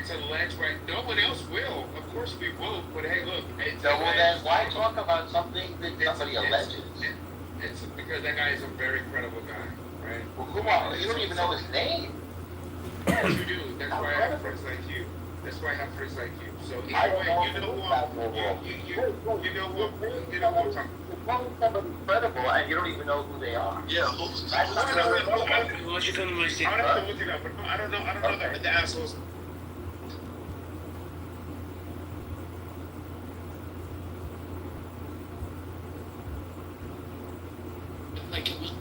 it's alleged, right? No one else will. Of course we won't. But hey, look, it's so well then why talk about something that somebody alleges? It's because that guy is a very credible guy, right? Well, come on, you don't even know his name. Yes, you do. That's why I have friends like you. That's why I have friends like you. So either way, you know what? You know what? You know what I'm talking about. You're calling somebody credible and you don't even know who they are. Yeah, I don't know. I don't know. I don't have to look it up, but I don't know. I don't know the assholes. Like it was.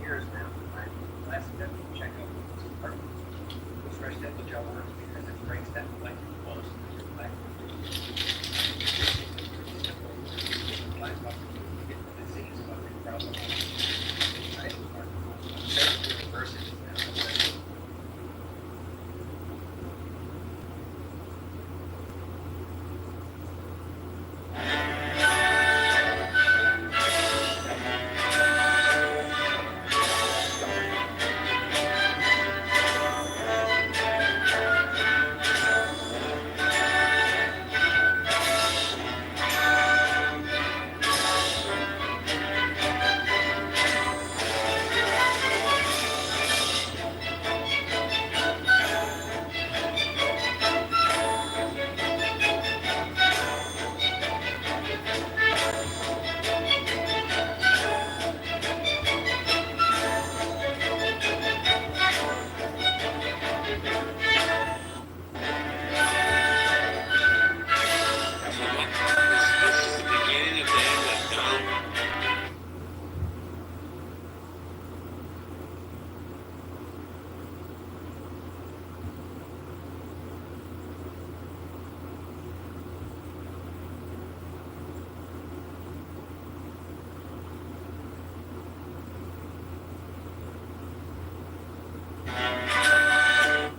Years now. My last check out refresh that the job works because it breaks that electric close to your life. Disease, but the problem is universities now.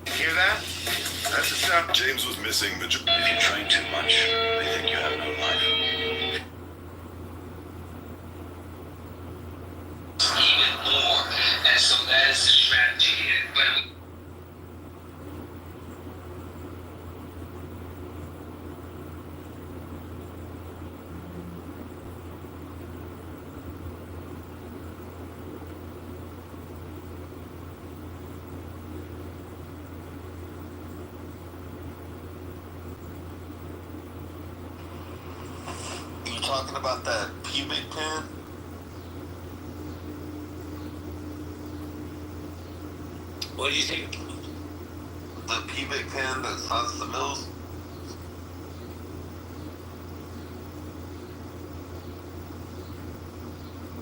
Hear that? That's the sound. James was missing the. If you drink too much, they think you have no life. Even more, and so that is the strategy here. But You talking about that pubic pin? what do you think? The pubic pin that sides the mills?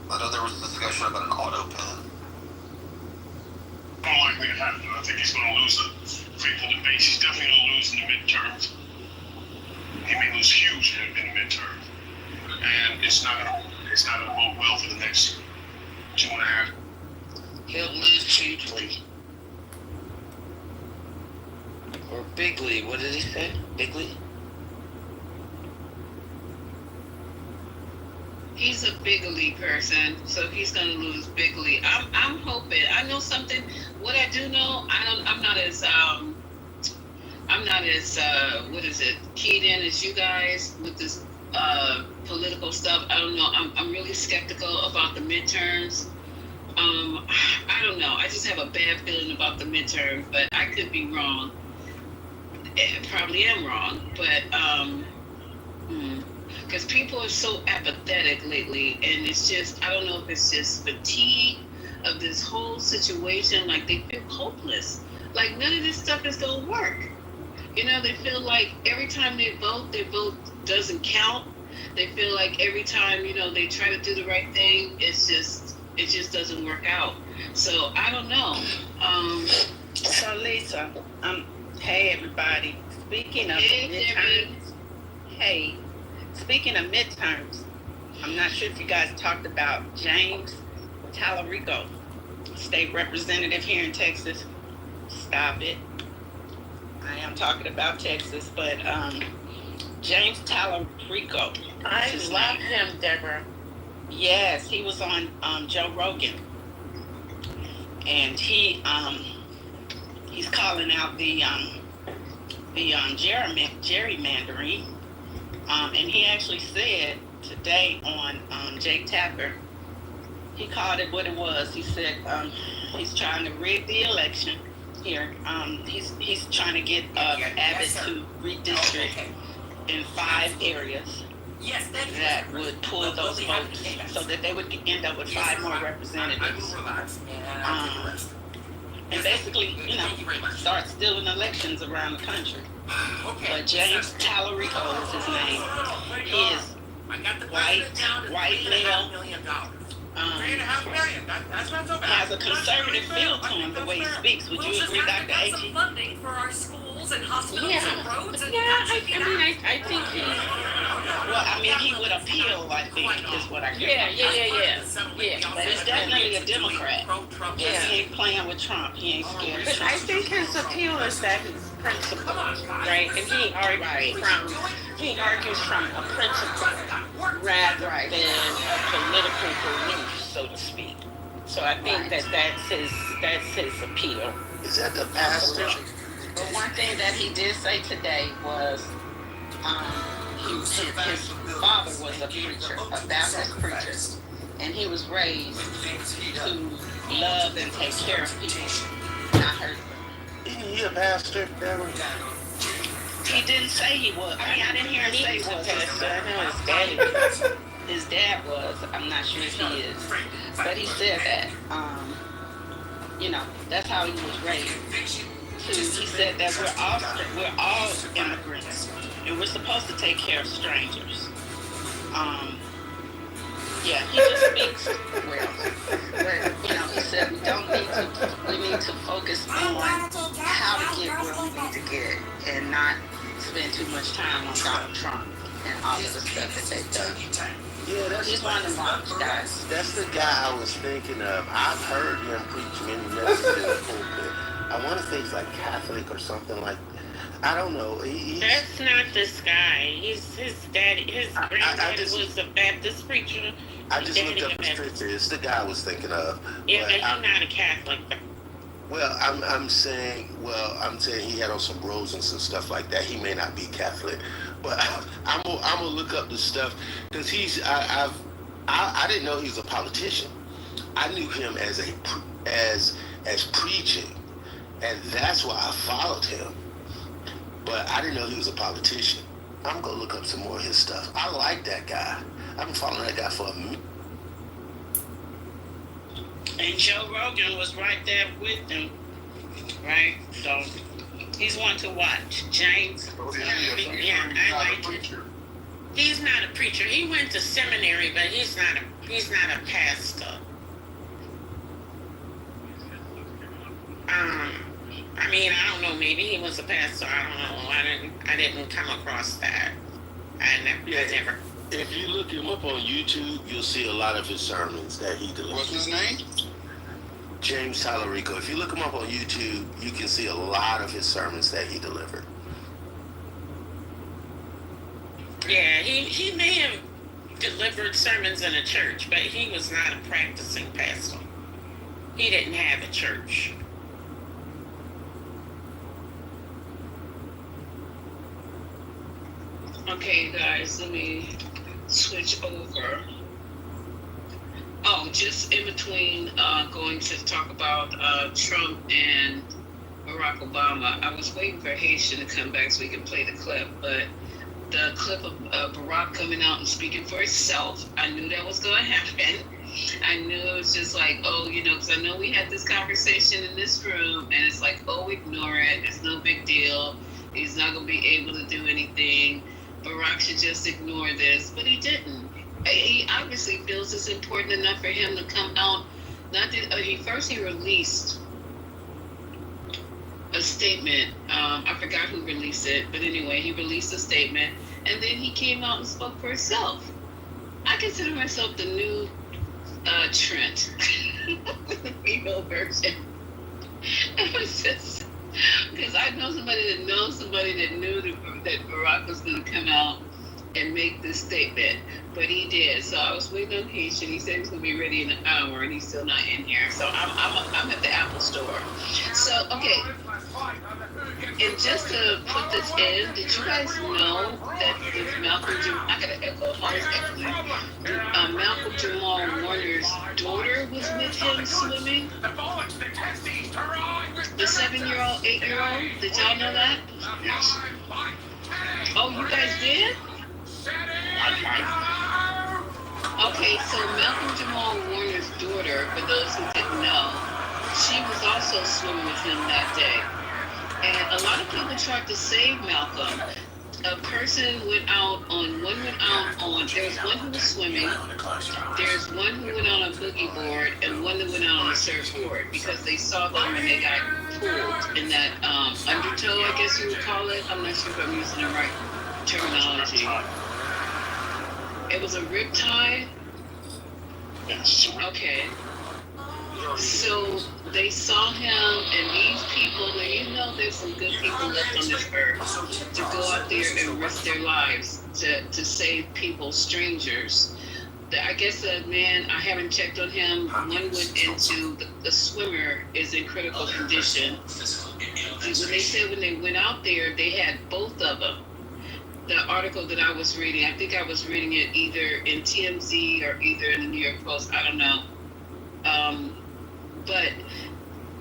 I know there was discussion about an auto pin. More likely to happen. I think he's going to lose a faithful debate. He's definitely going to lose in the midterms. He may lose huge in the midterms, and it's not going to bode well for the next 2.5. He'll lose hugely. Or bigly. What did he say? Bigly? He's a bigly person, so he's gonna lose bigly. I'm hoping. I know something. What I do know, I'm not as what is it, keyed in as you guys with this political stuff. I don't know. I'm really skeptical about the midterms. I don't know. I just have a bad feeling about the midterms, but I could be wrong. Probably am wrong, but because people are so apathetic lately, and it's just, I don't know if it's just fatigue of this whole situation. Like, they feel hopeless, like none of this stuff is gonna work. You know, they feel like every time they vote, their vote doesn't count. They feel like every time, you know, they try to do the right thing, it just doesn't work out. So I don't know. So Lisa, hey everybody. Speaking of midterms, speaking of midterms, I'm not sure if you guys talked about James Tallarico, state representative here in Texas. Stop it. I am talking about Texas, but James Tallarico. I love him, Deborah. Yes, he was on Joe Rogan, and he calling out the gerrymandering, and he actually said today on Jake Tapper, he called it what it was. He said he's trying to rig the election here. He's trying to get Abbott to redistrict in 5 areas that would pull those votes so that they would end up with 5 more representatives. And basically, start stealing elections around the country. But James Tallarico is his name. He is white male, has a conservative feel to him the way he speaks. Would you agree, Dr. A.G.? Funding for our schools and hospitals Yeah. and roads and I think he. Well, I mean, he would appeal, I think, is what I get. Yeah. But he's definitely a Democrat. Yeah. He ain't playing with Trump. He ain't scared of But Trump. I think his appeal is that he's principled, right? And he argues from a principle rather than a political belief, so to speak. So I think that's his appeal. Is that the pastor? But one thing that he did say today was his father was a preacher, a Baptist preacher, and he was raised to love and take care of people, not hurt them. Isn't he a pastor, Deborah? He didn't say he was. I mean, I didn't hear him say he was. I know his daddy was. His dad was. I'm not sure if he is, but he said that. That's how he was raised. He said that we're all immigrants, and we're supposed to take care of strangers. Yeah, he just speaks well. But, he said we need to focus on how to get where we need to get and not spend too much time on Donald Trump and all of the stuff that they've done. Yeah, He's one of the moms, guys. That's the guy I was thinking of. I've heard him preach many messages in the pulpit. I want to say he's like Catholic or something like that. I don't know. That's not this guy. His granddaddy was a Baptist preacher. I just looked up his picture. It's the guy I was thinking of. Yeah, but he's not a Catholic. Well, I'm saying he had on some robes and some stuff like that. He may not be Catholic, but I'm gonna look up the stuff because I didn't know he was a politician. I knew him as preaching, and that's why I followed him. But I didn't know he was a politician. I'm gonna look up some more of his stuff. I like that guy. I've been following that guy for a minute. And Joe Rogan was right there with him, right? So he's one to watch. James. Oh, I like it. He's not a preacher. He went to seminary, but he's not a pastor. I don't know. Maybe he was a pastor. I don't know. I didn't come across that. I never. If you look him up on YouTube, you'll see a lot of his sermons that he delivered. What's his name? James Tallarico. If you look him up on YouTube, you can see a lot of his sermons that he delivered. Yeah, he may have delivered sermons in a church, but he was not a practicing pastor. He didn't have a church. Okay, guys, let me switch over. Oh, just in between going to talk about Trump and Barack Obama, I was waiting for Haitian to come back so we could play the clip, but the clip of Barack coming out and speaking for himself, I knew that was going to happen. I knew it was just like, because I know we had this conversation in this room, and it's like, ignore it. It's no big deal. He's not going to be able to do anything. Barack should just ignore this, but he didn't. He obviously feels it's important enough for him to come out. He released a statement. I forgot who released it, but anyway, he released a statement, and then he came out and spoke for himself. I consider myself the new Trent, the female version. It was just because I know somebody that knows somebody that knew that Barack was going to come out and make this statement. but he did. So I was waiting on Heath, and he said he was gonna be ready in an hour, and he's still not in here. So I'm at the Apple store. So okay, and just to put this in, did you guys know that this Malcolm Jamal, I gotta echo, always echoing, Malcolm Jamal Warner's daughter was with him swimming? The 7-year-old, 8-year-old? Did y'all know that? Yes. Oh, you guys did? Okay, so Malcolm Jamal Warner's daughter, for those who didn't know, she was also swimming with him that day. And a lot of people tried to save Malcolm. A person went out on, there's one who was swimming, there's one who went out on a boogie board, and one that went out on a surfboard, because they saw them when they got pulled in that undertow, I guess you would call it. I'm not sure if I'm using the right terminology. It was a rip tide? Yes. Okay. So they saw him, and these people, now you know there's some good people left on this earth to go out there and risk their lives to save people, strangers. I guess the man, I haven't checked on him, one went into, the swimmer is in critical condition. When they said when they went out there, they had both of them. The article that I was reading, I think I was reading it either in TMZ or either in the New York Post, I don't know. But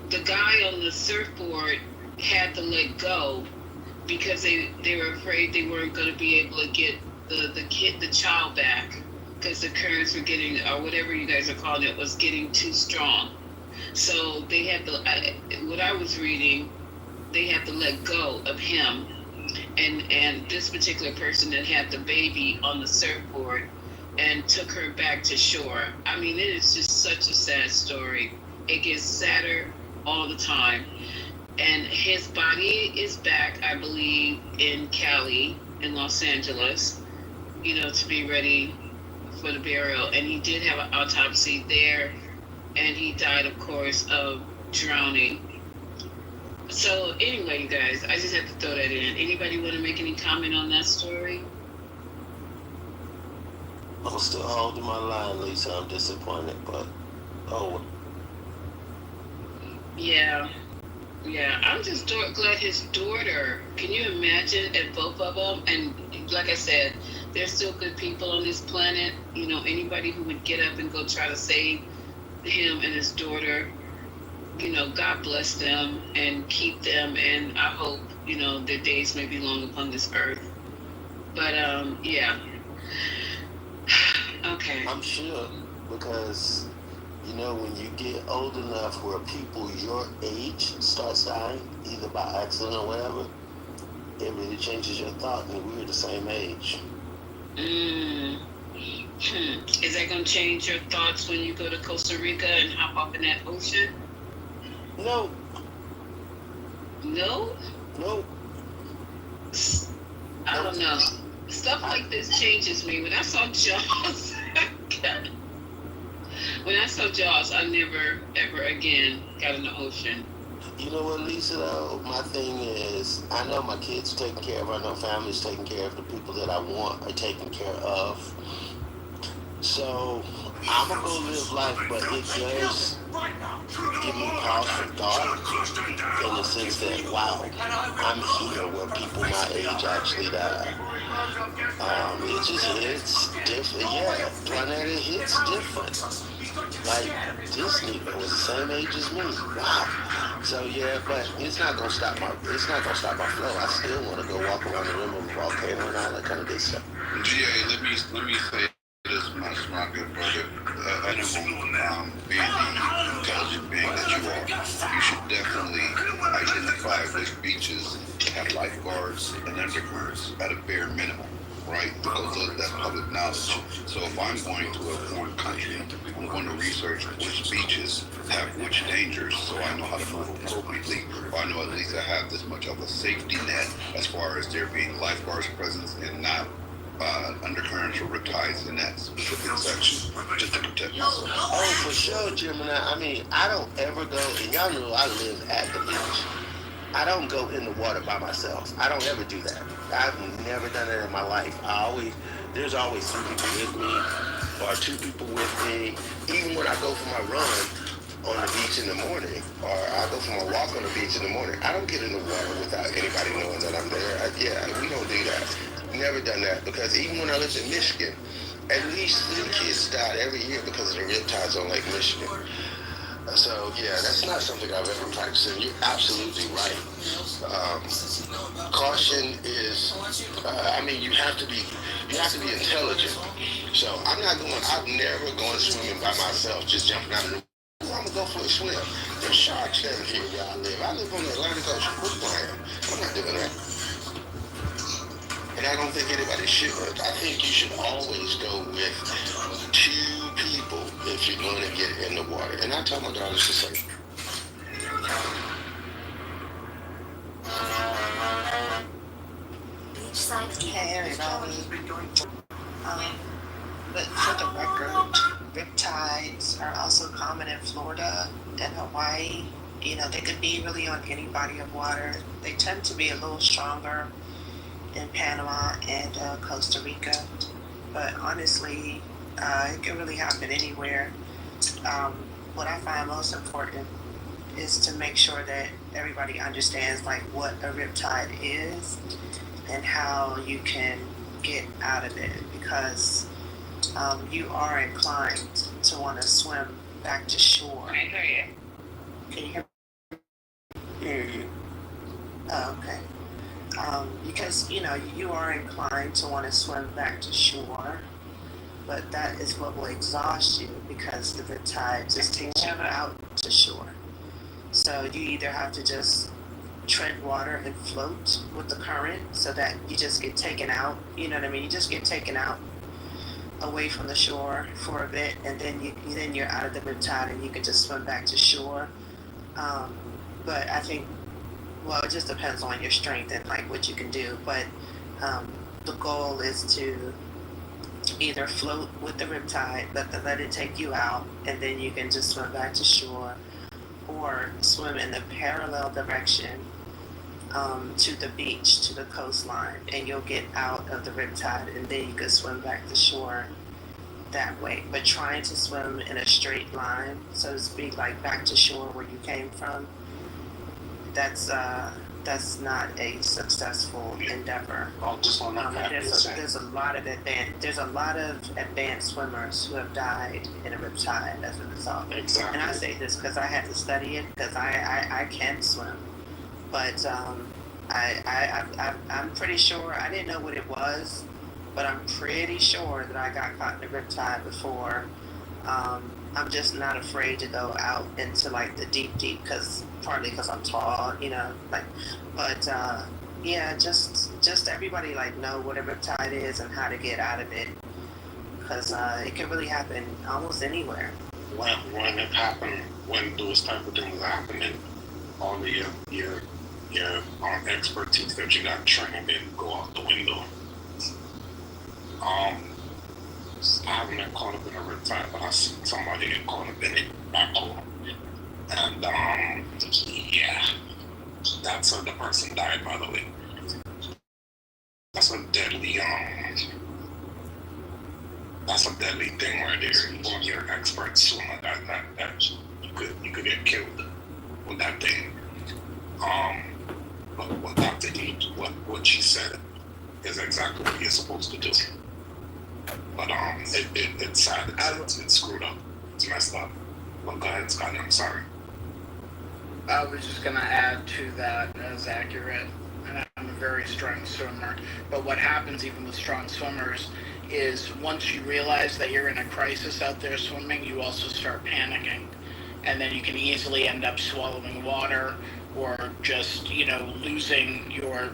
the guy on the surfboard had to let go because they were afraid they weren't going to be able to get the child back, because the currents were getting, or whatever you guys are calling it, was getting too strong. So they had to, what I was reading, they had to let go of him. And this particular person that had the baby on the surfboard and took her back to shore. I mean, it is just such a sad story. It gets sadder all the time. And his body is back, I believe, in Cali, in Los Angeles, to be ready for the burial. And he did have an autopsy there, and he died, of course, of drowning. So anyway, you guys, I just have to throw that in. Anybody want to make any comment on that story? I'm still holding my line, Lisa. I'm disappointed, but Yeah, I'm just glad his daughter, can you imagine, and both of them, and like I said, there's still good people on this planet, anybody who would get up and go try to save him and his daughter, God bless them and keep them, and I hope, their days may be long upon this earth. But, yeah. Okay. I'm sure, because when you get old enough where people your age starts dying, either by accident or whatever, it really changes your thought, and we're the same age. Is that going to change your thoughts when you go to Costa Rica and hop up in that ocean? No. No? No. I don't know. Stuff like this changes me. When I saw Jaws, I never, ever again got in the ocean. You know what, Lisa, though? My thing is, I know my kids are taken care of. I know family's taken care of. The people that I want are taken care of. So, I'm going to go live life, but it does give me pause for thought, in the sense that, wow, I'm here where people my age actually die. It just hits different. Yeah, planet, it hits different. Like, this nigga was the same age as me. Wow. So yeah, but it's not gonna stop my flow. I still want to go walk around the rim of a volcano and all that kind of good stuff. GA, let me say this, my good brother. Animal, being the intelligent being that you are, you should definitely identify which beaches have lifeguards and undercurrents at a bare minimum, right? Because that's public knowledge. So if I'm going to a foreign country, I'm going to research which beaches have which dangers, so I know how to move appropriately, or I know at least I have this much of a safety net as far as there being lifeguards presence and not undercurrents or riptides in that specific section, just to protect myself. Oh, for sure, Gemini. I mean, I don't ever go, and y'all know I live at the beach. I don't go in the water by myself. I don't ever do that. I've never done it in my life. there's always 3 people with me or 2 people with me. Even when I go for my run on the beach in the morning, or I go for my walk on the beach in the morning, I don't get in the water without anybody knowing that I'm there. We don't do that. Never done that, because even when I lived in Michigan, at least 3 kids died every year because of the riptides on Lake Michigan. So yeah, that's not something I've ever practiced, and you're absolutely right. Caution is, you have to be intelligent. So I've never gone swimming by myself, just jumping out of the pool. I'm gonna go for a swim. There's sharks down here where I live. I live on the Atlantic Ocean. Quit playing. I'm not doing that. And I don't think anybody should. I think you should always go with 2 people if you're going to get in the water. And I tell my daughters the same. Hey everybody. But for the record, riptides are also common in Florida and Hawaii. They could be really on any body of water. They tend to be a little stronger in Panama and Costa Rica. But honestly, it can really happen anywhere. What I find most important is to make sure that everybody understands what a riptide is and how you can get out of it, because you are inclined to want to swim back to shore. I hear you. Can you hear me? Hear you. Oh, okay. Because you are inclined to want to swim back to shore, but that is what will exhaust you, because the tide just takes you out to shore. So you either have to just tread water and float with the current, so that you just get taken out. You know what I mean? You just get taken out away from the shore for a bit, and then you're out of the riptide and you can just swim back to shore. But I think, well, it just depends on your strength and what you can do. But the goal is to either float with the riptide, let it take you out, and then you can just swim back to shore, or swim in the parallel direction to the beach, to the coastline, and you'll get out of the riptide, and then you can swim back to shore that way. But trying to swim in a straight line, so to speak, back to shore where you came from, that's not a successful endeavor. Just on that. There's a lot of advanced swimmers who have died in a riptide as a result. Exactly. And I say this because I had to study it, because I can swim, but I'm pretty sure, I didn't know what it was, but I'm pretty sure that I got caught in a riptide before. I'm just not afraid to go out into the deep, partly because I'm tall, but just everybody know what a riptide is and how to get out of it, because it can really happen almost anywhere. When it happened, when those type of things are happening, all of your expertise that you got trained in go out the window. I haven't been caught up in a riptide, but I seen somebody get caught up in it back home. And that's how the person died, by the way. That's a deadly thing right there. When you're an expert swimmer, that you could get killed with that thing. But what Dr. E, what she said is exactly what you're supposed to do. But it's sad. It's screwed up. It's messed up. Well, go ahead, Scott. I'm sorry. I was just going to add to that, as accurate, and I'm a very strong swimmer, but what happens even with strong swimmers is once you realize that you're in a crisis out there swimming, you also start panicking, and then you can easily end up swallowing water, or just, losing your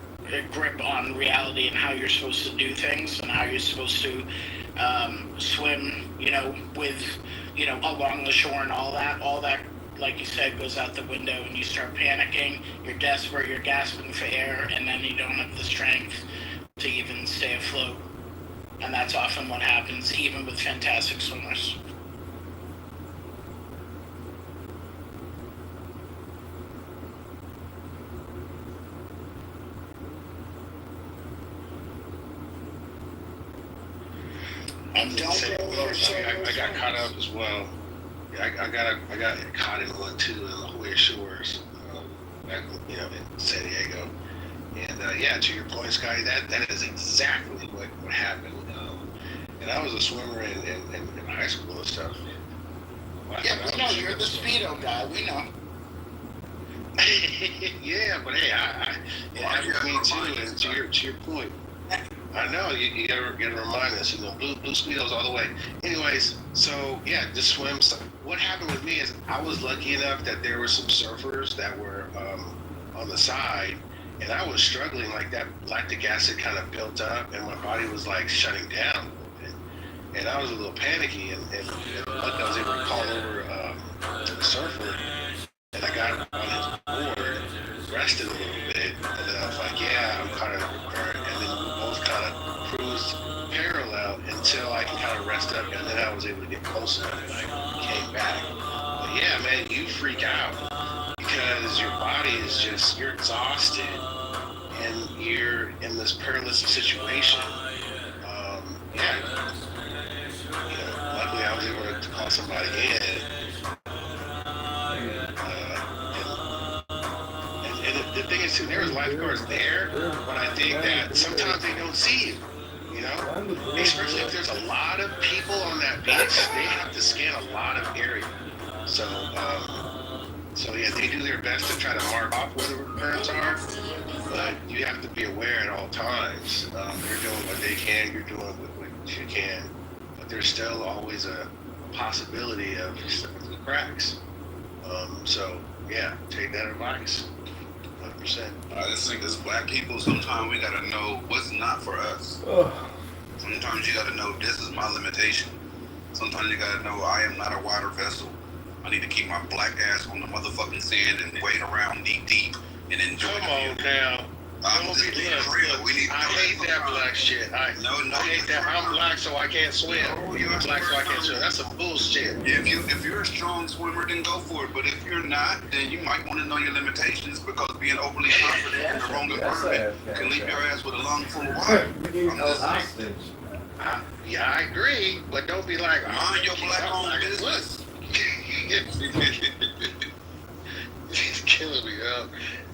grip on reality and how you're supposed to do things and how you're supposed to swim, with, along the shore, and all that, like you said, goes out the window, and you start panicking, you're desperate, you're gasping for air, and then you don't have the strength to even stay afloat. And that's often what happens, even with fantastic swimmers. And don't Say, go well, over I got caught up as well. Yeah, I got caught in one too in La Jolla Shores, back in San Diego. And yeah, to your point, Scotty, that is exactly what happened. And I was a swimmer in high school and stuff. Yeah, we know you're the Speedo guy. We know. Yeah, but hey, it happened to me too. And to your point, I know you gotta remind us. Blue Speedos all the way. Anyways, so yeah, just swim. So what happened with me is I was lucky enough that there were some surfers that were on the side, and I was struggling like that. Lactic acid kind of built up, and my body was like shutting down a little bit, and I was a little panicky. And luckily I was able to call over to the surfer. And I got on his board, rested a little bit, and then I was like, yeah, I'm caught in a current. And then we both kind of cruised parallel until I can kind of rest up, and then I was able to get close enough and I came back. But yeah, man, you freak out because your body is just, you're exhausted and you're in this perilous situation. Yeah, luckily I was able to call somebody in. And the thing is too, there's lifeguards there, but I think that sometimes they don't see you, especially if there's a lot of people on that beach, they have to scan a lot of area. So yeah, they do their best to try to mark off where the currents are, but you have to be aware at all times. They're doing what they can, you're doing what you can, but there's still always a possibility of slipping through the cracks. So yeah, take that advice. 100%. I just think as black people, sometimes we gotta know what's not for us. Sometimes you gotta know this is my limitation. Sometimes you gotta know I am not a water vessel. I need to keep my black ass on the motherfucking sand and wade around knee deep and enjoy Come the on view. now. I'm just being real. We need to I hate that black shit. I hate that. I'm black, so I can't swim. You're black, so I can't swim. That's some bullshit. If you're a strong swimmer, then go for it. But if you're not, then you might want to know your limitations, because being overly confident in the wrong environment can leave your ass with a lung full of water. Yeah, I agree, but don't be like, mind your black-owned business. It's killing me, yo.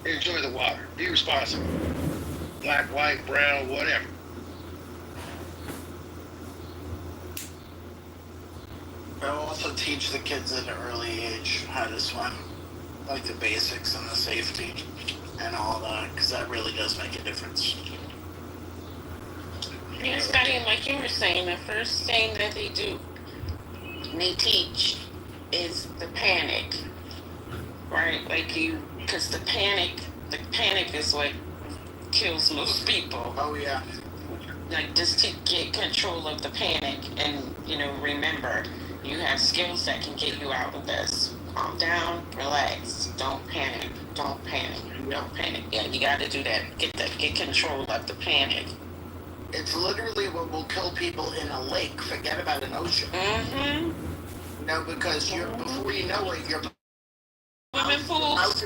Enjoy the water. Be responsible. Black, white, brown, whatever. I'll also teach the kids at an early age how to swim, like the basics and the safety and all that, because that really does make a difference. Yeah, Scotty, like you were saying, the first thing that they do, they teach, is the panic, right? Because the panic is what kills most people. Oh yeah. Like, just to get control of the panic, and remember, you have skills that can get you out of this. Calm down, relax, don't panic. Yeah, you got to do that. Get control of the panic. It's literally what will kill people in a lake. Forget about an ocean. Mm-hmm. Because before you know it, you're swimming pools.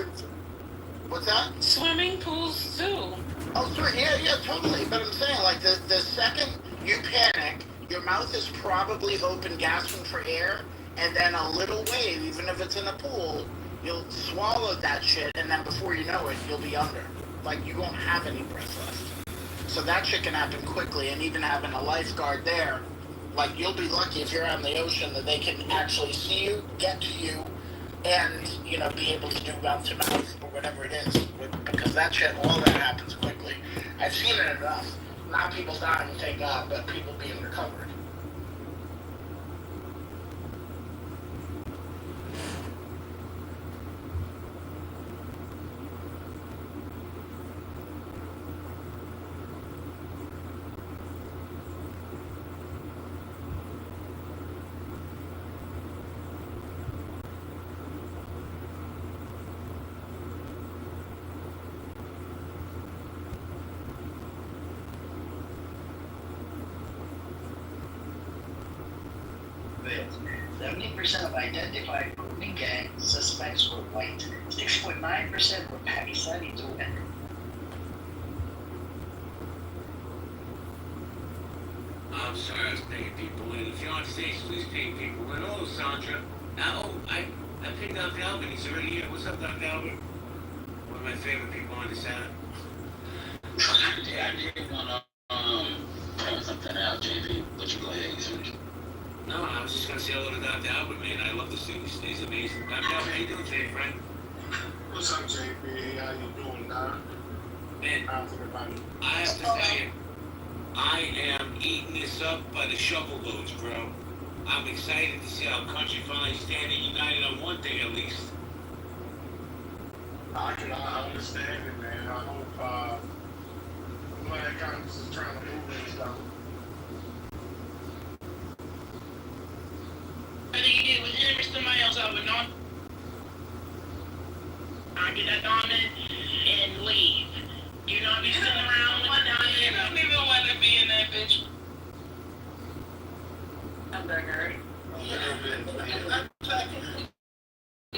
What's that? Swimming pools too. Oh, sorry. Yeah, totally. But I'm saying, like, the second you panic, your mouth is probably open, gasping for air, and then a little wave, even if it's in a pool, you'll swallow that shit, and then before you know it, you'll be under. Like, you won't have any breath left. So that shit can happen quickly, and even having a lifeguard there, like, you'll be lucky if you're out in the ocean that they can actually see you, get to you, and, be able to do mouth to mouth or whatever it is. Because that shit, all that happens quickly. I've seen it enough. Not people dying, thank God, but people being recovered. Percent of identified grooming gang suspects were white. 6.9% were Pakistani to women. I'm sorry I was paying people in. If you're on stage, please pay people in. Oh, Sandra. I picked up Albert. He's already here. What's up, Dr. Albert? One of my favorite people on this app. Yeah, I did want to point something out, JP, but you go ahead and finish. No, I was just gonna say hello to Dr. Albert, man. I love the student. He's amazing. Dr. Albert, how you doing today, friend? What's up, JP? How you doing, Doc? Man, How's everybody? I have to tell you, I am eating this up by the shovel loads, bro. I'm excited to see how country finally standing united on one thing at least. I understand it, man. I hope, I'm glad Congress is trying to move this stuff. What do you do with him, Mr. Miles over on? I get that on it and leave. You know, be sitting around with the down here. I don't even want to be in that bitch. I'm back, alright? A little bit.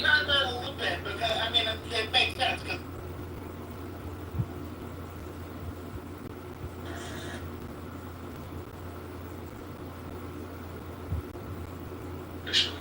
Not a little bit, because, I mean, it makes sense, because Bishop,